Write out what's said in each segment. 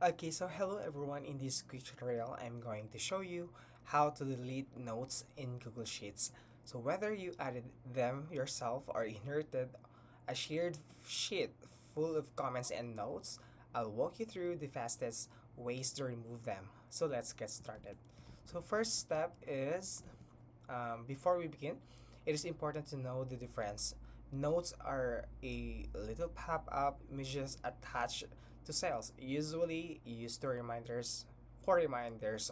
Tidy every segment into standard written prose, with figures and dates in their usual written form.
Okay, so hello everyone. In this quick tutorial, I'm going to show you how to delete notes in Google Sheets. So whether you added them yourself or inherited a shared sheet full of comments and notes, I'll walk you through the fastest ways to remove them. So let's get started. So first step is, before we begin, it is important to know the difference. Notes are a little pop-up images attached to cells, usually used to reminders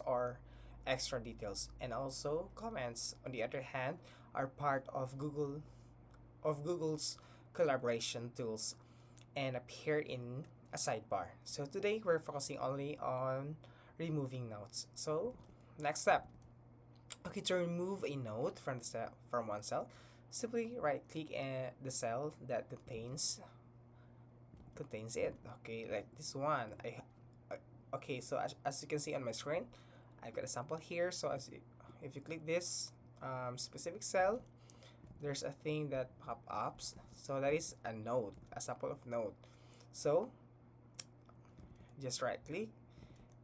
or extra details. And also comments, on the other hand, are part of Google's collaboration tools and appear in a sidebar. So today we're focusing only on removing notes. So next step. Okay, to remove a note from from one cell, simply right click the cell that contains it. Okay, like this one. Okay, so as you can see on my screen, I've got a sample here. So if you click this specific cell, there's a thing that pop ups. So that is a note, a sample of note. So just right click.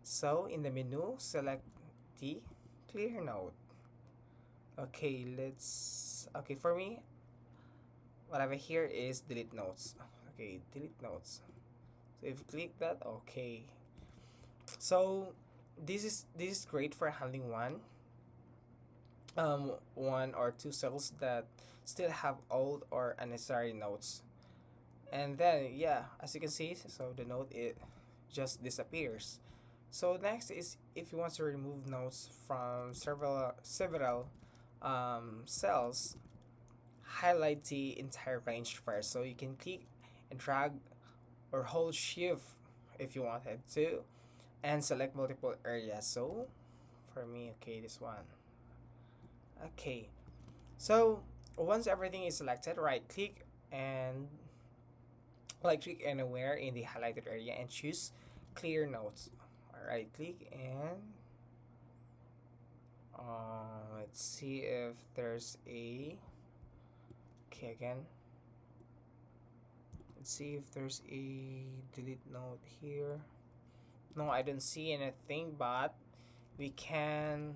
So in the menu, select the clear note. Okay, okay, for me, what I have here is delete notes. Okay, delete notes. So if you click that, okay. So this is great for handling one or two cells that still have old or unnecessary notes. And then yeah, as you can see, so the note it just disappears. So next is if you want to remove notes from several cells, highlight the entire range first. So you can click and drag or hold shift if you wanted to and select multiple areas. So for me, okay, this one. Okay, so once everything is selected, right click and click anywhere in the highlighted area and choose clear notes. Right click and let's see if there's a, okay, again, let's see if there's a delete note here. No, I don't see anything, but we can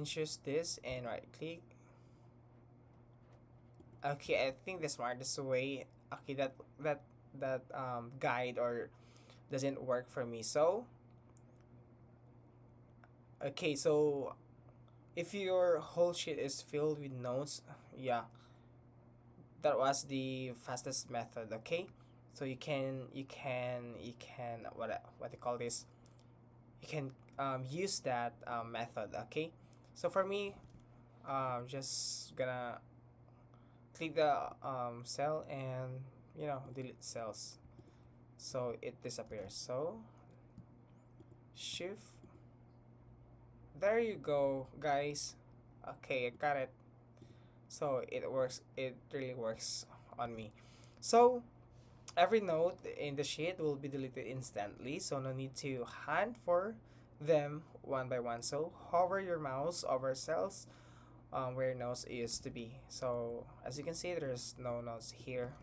choose this and right click. Okay, I think the smartest way, okay, that guide or doesn't work for me. So okay, so if your whole sheet is filled with notes, yeah, that was the fastest method. Okay, so you can what they call this, you can use that method. Okay, so for me, just gonna click the cell and delete cells so it disappears. So shift, there you go guys. Okay, I got it. So it works, it really works on me. So every note in the sheet will be deleted instantly, so no need to hunt for them one by one. So hover your mouse over cells where notes used to be. So as you can see, there's no notes here.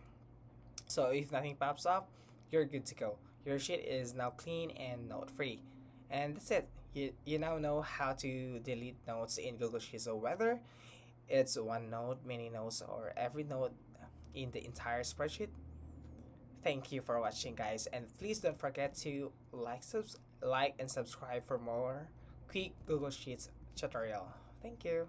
So if nothing pops up, you're good to go. Your sheet is now clean and note free. And that's it. You now know how to delete notes in Google Sheets. So whether it's one note, many notes, or every note in the entire spreadsheet. Thank you for watching, guys, and please don't forget to like and subscribe for more quick Google Sheets tutorial. Thank you.